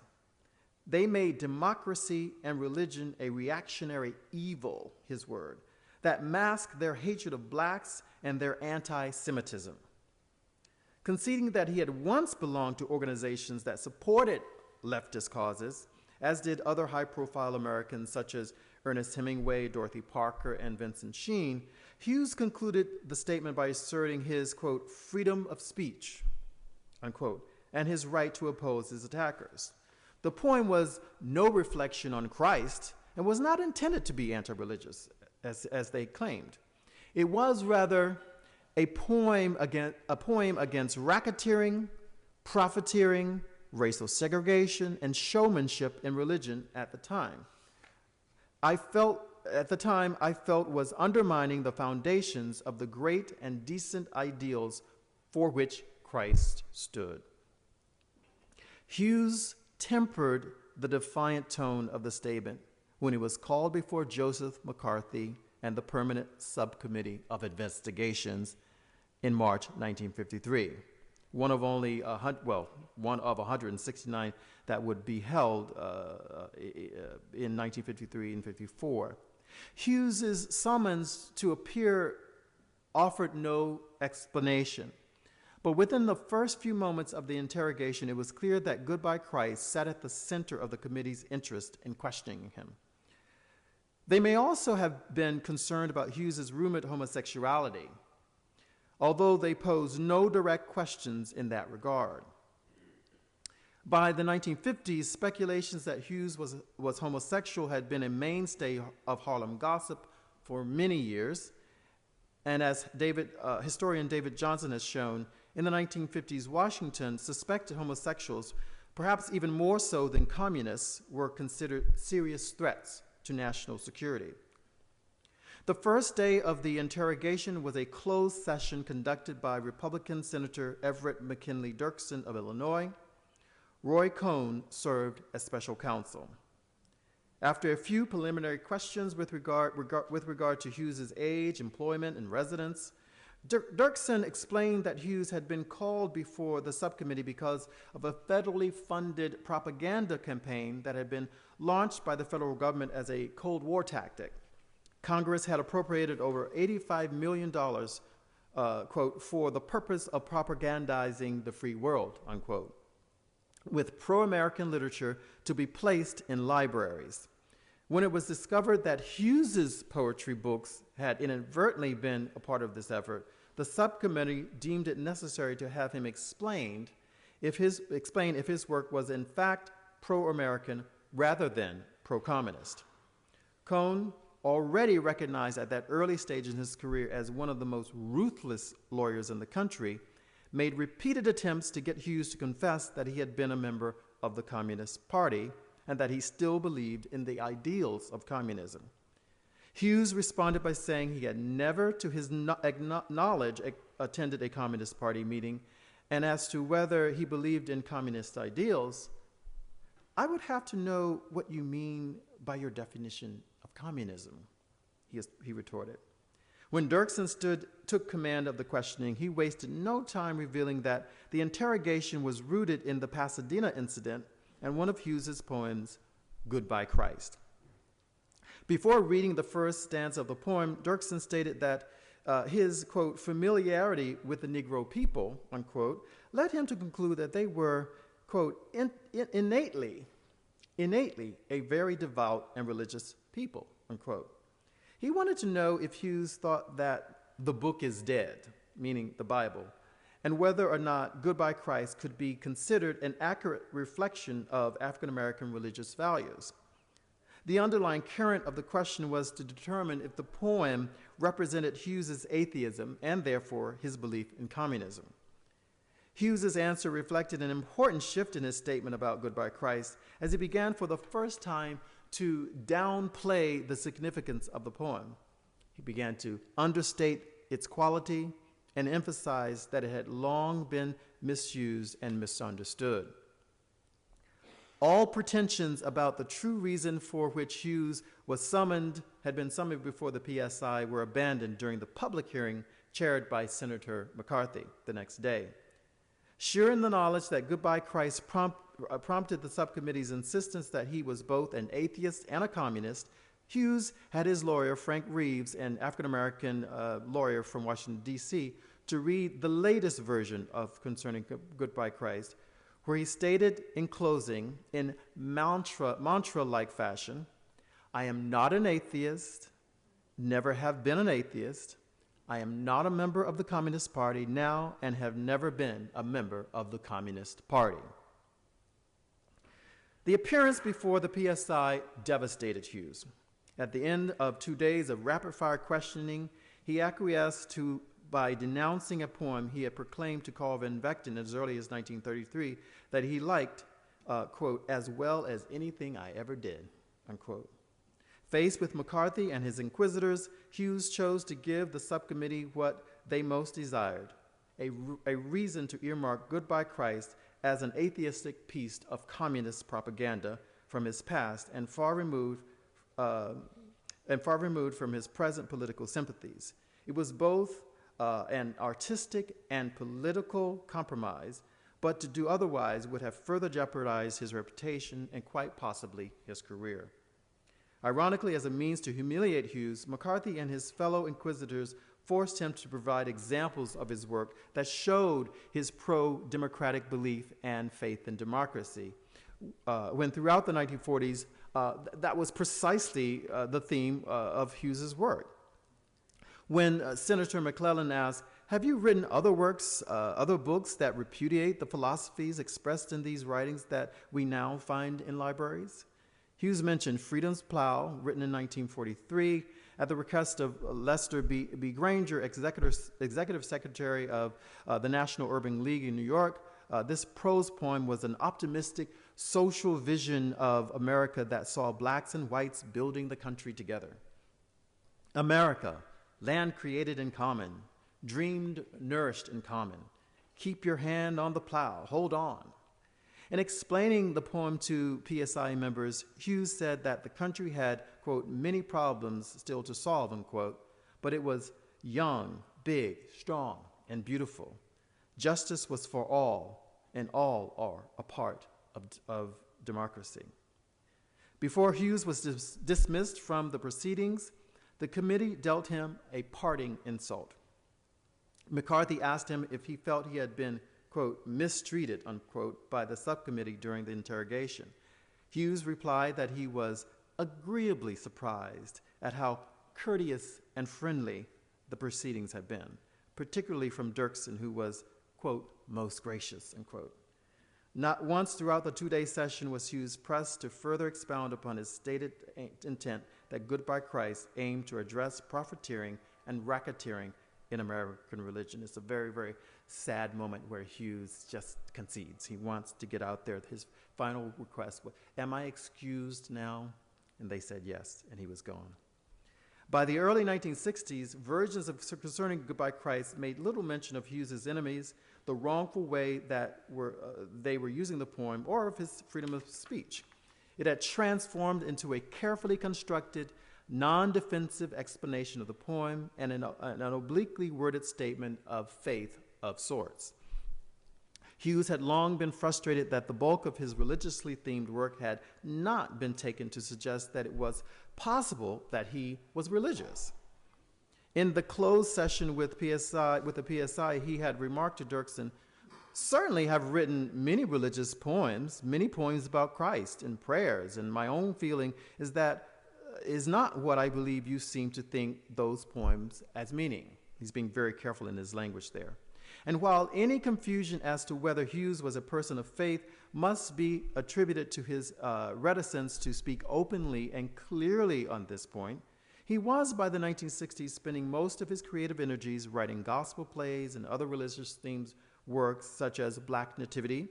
They made democracy and religion a reactionary evil, his word, that masked their hatred of blacks and their anti-Semitism. Conceding that he had once belonged to organizations that supported leftist causes, as did other high-profile Americans such as Ernest Hemingway, Dorothy Parker, and Vincent Sheen, Hughes concluded the statement by asserting his, quote, freedom of speech, unquote, and his right to oppose his attackers. The poem was no reflection on Christ and was not intended to be anti-religious, as they claimed. It was rather a poem against racketeering, profiteering, racial segregation, and showmanship in religion at the time. I felt was undermining the foundations of the great and decent ideals for which Christ stood. Hughes tempered the defiant tone of the statement when he was called before Joseph McCarthy and the Permanent Subcommittee of Investigations in March 1953, one of 169 that would be held in 1953 and 54. Hughes's summons to appear offered no explanation. But within the first few moments of the interrogation, it was clear that Goodbye Christ sat at the center of the committee's interest in questioning him. They may also have been concerned about Hughes's rumored homosexuality, although they posed no direct questions in that regard. By the 1950s, speculations that Hughes was homosexual had been a mainstay of Harlem gossip for many years, and as historian David Johnson has shown, in the 1950s, Washington suspected homosexuals, perhaps even more so than communists, were considered serious threats to national security. The first day of the interrogation was a closed session conducted by Republican Senator Everett McKinley Dirksen of Illinois. Roy Cohn served as special counsel. After a few preliminary questions with regard to Hughes's age, employment, and residence, Dirksen explained that Hughes had been called before the subcommittee because of a federally funded propaganda campaign that had been launched by the federal government as a Cold War tactic. Congress had appropriated over $85 million, quote, for the purpose of propagandizing the free world, unquote, with pro-American literature to be placed in libraries. When it was discovered that Hughes's poetry books had inadvertently been a part of this effort, the subcommittee deemed it necessary to have him explain if his work was in fact pro-American rather than pro-communist. Cohn, already recognized at that early stage in his career as one of the most ruthless lawyers in the country, made repeated attempts to get Hughes to confess that he had been a member of the Communist Party and that he still believed in the ideals of communism. Hughes responded by saying he had never, to his knowledge, attended a Communist Party meeting, and as to whether he believed in communist ideals, I would have to know what you mean by your definition of communism, he retorted. When Dirksen took command of the questioning, he wasted no time revealing that the interrogation was rooted in the Pasadena incident and one of Hughes's poems, Goodbye Christ. Before reading the first stanza of the poem, Dirksen stated that his, quote, familiarity with the Negro people, unquote, led him to conclude that they were, quote, innately a very devout and religious people, unquote. He wanted to know if Hughes thought that the book is dead, meaning the Bible, and whether or not Goodbye Christ could be considered an accurate reflection of African-American religious values. The underlying current of the question was to determine if the poem represented Hughes's atheism and therefore his belief in communism. Hughes's answer reflected an important shift in his statement about Goodbye Christ as he began for the first time to downplay the significance of the poem. He began to understate its quality, and emphasized that it had long been misused and misunderstood. All pretensions about the true reason for which Hughes had been summoned before the PSI were abandoned during the public hearing chaired by Senator McCarthy the next day. Sure in the knowledge that Goodbye Christ prompted the subcommittee's insistence that he was both an atheist and a communist, Hughes had his lawyer, Frank Reeves, an African-American lawyer from Washington, D.C., to read the latest version of Concerning Goodbye Christ, where he stated in closing, in mantra-like fashion, "I am not an atheist, never have been an atheist. I am not a member of the Communist Party now and have never been a member of the Communist Party." The appearance before the PSI devastated Hughes. At the end of 2 days of rapid-fire questioning, he acquiesced by denouncing a poem he had proclaimed to Carl Van Vechten as early as 1933 that he liked, quote, "as well as anything I ever did," unquote. Faced with McCarthy and his inquisitors, Hughes chose to give the subcommittee what they most desired, a reason to earmark Goodbye Christ as an atheistic piece of communist propaganda from his past and far removed from his present political sympathies. It was both an artistic and political compromise, but to do otherwise would have further jeopardized his reputation and quite possibly his career. Ironically, as a means to humiliate Hughes, McCarthy and his fellow inquisitors forced him to provide examples of his work that showed his pro-democratic belief and faith in democracy, when throughout the 1940s, that was precisely the theme of Hughes's work. When Senator McClellan asked, "Have you written other works, other books that repudiate the philosophies expressed in these writings that we now find in libraries?" Hughes mentioned Freedom's Plow, written in 1943, at the request of Lester B. Granger, executive secretary of the National Urban League in New York. This prose poem was an optimistic social vision of America that saw blacks and whites building the country together. America, land created in common, dreamed, nourished in common. Keep your hand on the plow, hold on. In explaining the poem to PSI members, Hughes said that the country had, quote, many problems still to solve, unquote, but it was young, big, strong, and beautiful. Justice was for all, and all are a part of democracy. Before Hughes was dismissed from the proceedings, the committee dealt him a parting insult. McCarthy asked him if he felt he had been, quote, mistreated, unquote, by the subcommittee during the interrogation. Hughes replied that he was agreeably surprised at how courteous and friendly the proceedings had been, particularly from Dirksen, who was, quote, most gracious, unquote. Not once throughout the 2-day session was Hughes pressed to further expound upon his stated intent that Goodbye Christ aimed to address profiteering and racketeering in American religion. It's a very, very sad moment where Hughes just concedes. He wants to get out there. His final request was, "Am I excused now?" And they said yes, and he was gone. By the early 1960s, versions of Concerning Goodbye Christ made little mention of Hughes's enemies, the wrongful way that they were using the poem, or of his freedom of speech. It had transformed into a carefully constructed, non-defensive explanation of the poem and an obliquely worded statement of faith of sorts. Hughes had long been frustrated that the bulk of his religiously themed work had not been taken to suggest that it was possible that he was religious. In the closed session with the PSI, he had remarked to Dirksen, "Certainly have written many religious poems, many poems about Christ and prayers, and my own feeling is that is not what I believe you seem to think those poems as meaning." He's being very careful in his language there. And while any confusion as to whether Hughes was a person of faith must be attributed to his reticence to speak openly and clearly on this point, he was by the 1960s spending most of his creative energies writing gospel plays and other religious themed works such as Black Nativity.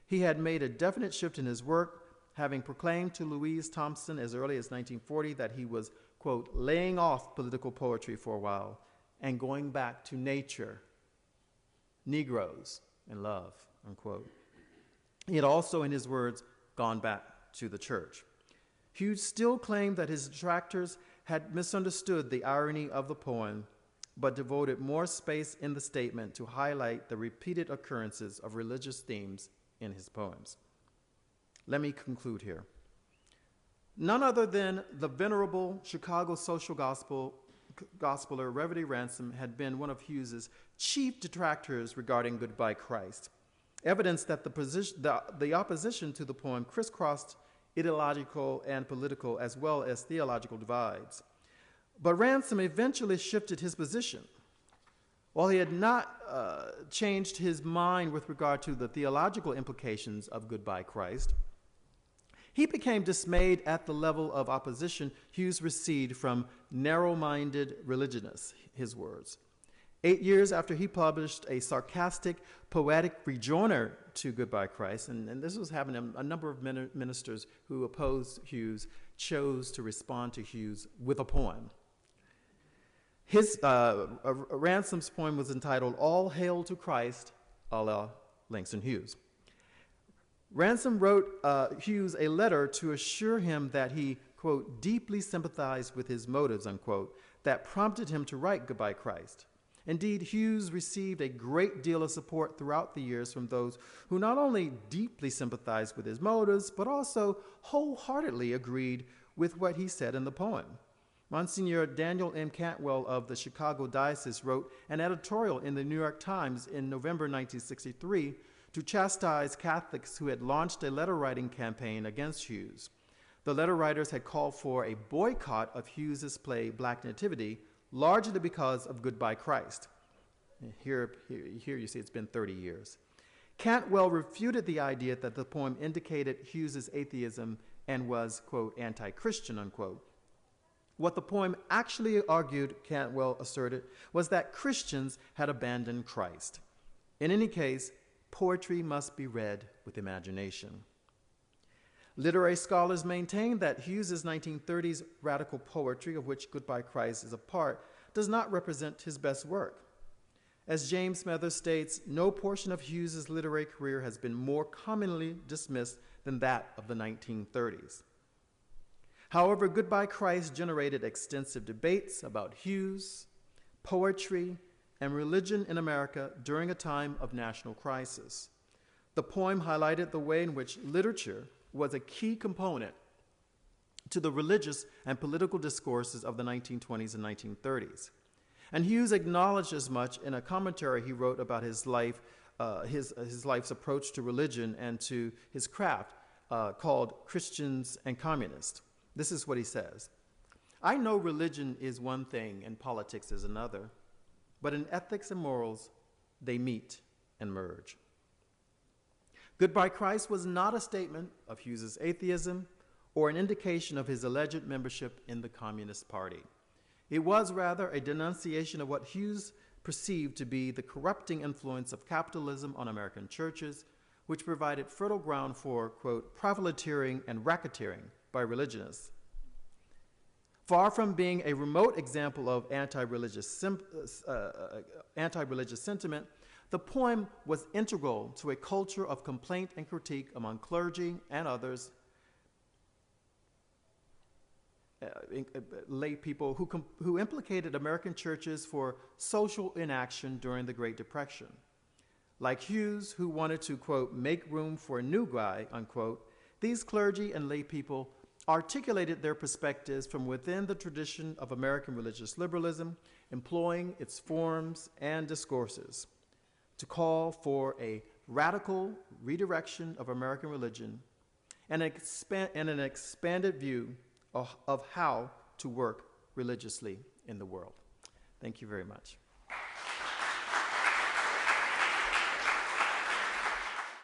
He had made a definite shift in his work, having proclaimed to Louise Thompson as early as 1940 that he was, quote, laying off political poetry for a while and going back to nature Negroes, and love, unquote. He had also, in his words, gone back to the church. Hughes still claimed that his detractors had misunderstood the irony of the poem, but devoted more space in the statement to highlight the repeated occurrences of religious themes in his poems. Let me conclude here. None other than the venerable Chicago social gospeler Reverend Ransom had been one of Hughes's chief detractors regarding Goodbye Christ, evidence that the opposition to the poem crisscrossed ideological and political as well as theological divides. But Ransom eventually shifted his position. While he had not changed his mind with regard to the theological implications of Goodbye Christ, he became dismayed at the level of opposition Hughes received from narrow-minded religionists, his words. 8 years after he published a sarcastic, poetic rejoinder to Goodbye Christ, and this was happening, a number of ministers who opposed Hughes chose to respond to Hughes with a poem. Ransom's poem was entitled All Hail to Christ, a la Langston Hughes. Ransom wrote Hughes a letter to assure him that he, quote, deeply sympathized with his motives, unquote, that prompted him to write Goodbye Christ. Indeed, Hughes received a great deal of support throughout the years from those who not only deeply sympathized with his motives, but also wholeheartedly agreed with what he said in the poem. Monsignor Daniel M. Cantwell of the Chicago Diocese wrote an editorial in the New York Times in November 1963 to chastise Catholics who had launched a letter-writing campaign against Hughes. The letter writers had called for a boycott of Hughes's play Black Nativity, largely because of Goodbye Christ. Here you see it's been 30 years. Cantwell refuted the idea that the poem indicated Hughes's atheism and was, quote, anti-Christian, unquote. What the poem actually argued, Cantwell asserted, was that Christians had abandoned Christ. In any case, poetry must be read with imagination. Literary scholars maintain that Hughes's 1930s radical poetry, of which Goodbye Christ is a part, does not represent his best work. As James Smathers states, no portion of Hughes's literary career has been more commonly dismissed than that of the 1930s. However, Goodbye Christ generated extensive debates about Hughes, poetry, and religion in America during a time of national crisis. The poem highlighted the way in which literature was a key component to the religious and political discourses of the 1920s and 1930s. And Hughes acknowledged as much in a commentary he wrote about his life, his life's approach to religion and to his craft, called Christians and Communists. This is what he says. I know religion is one thing and politics is another, but in ethics and morals, they meet and merge. Goodbye Christ was not a statement of Hughes's atheism or an indication of his alleged membership in the Communist Party. It was rather a denunciation of what Hughes perceived to be the corrupting influence of capitalism on American churches, which provided fertile ground for, quote, profiteering and racketeering by religionists. Far from being a remote example of anti-religious sentiment, the poem was integral to a culture of complaint and critique among clergy and others, lay people who implicated American churches for social inaction during the Great Depression. Like Hughes, who wanted to, quote, make room for a new guy, unquote, these clergy and lay people articulated their perspectives from within the tradition of American religious liberalism, employing its forms and discourses to call for a radical redirection of American religion and an expanded view of how to work religiously in the world. Thank you very much.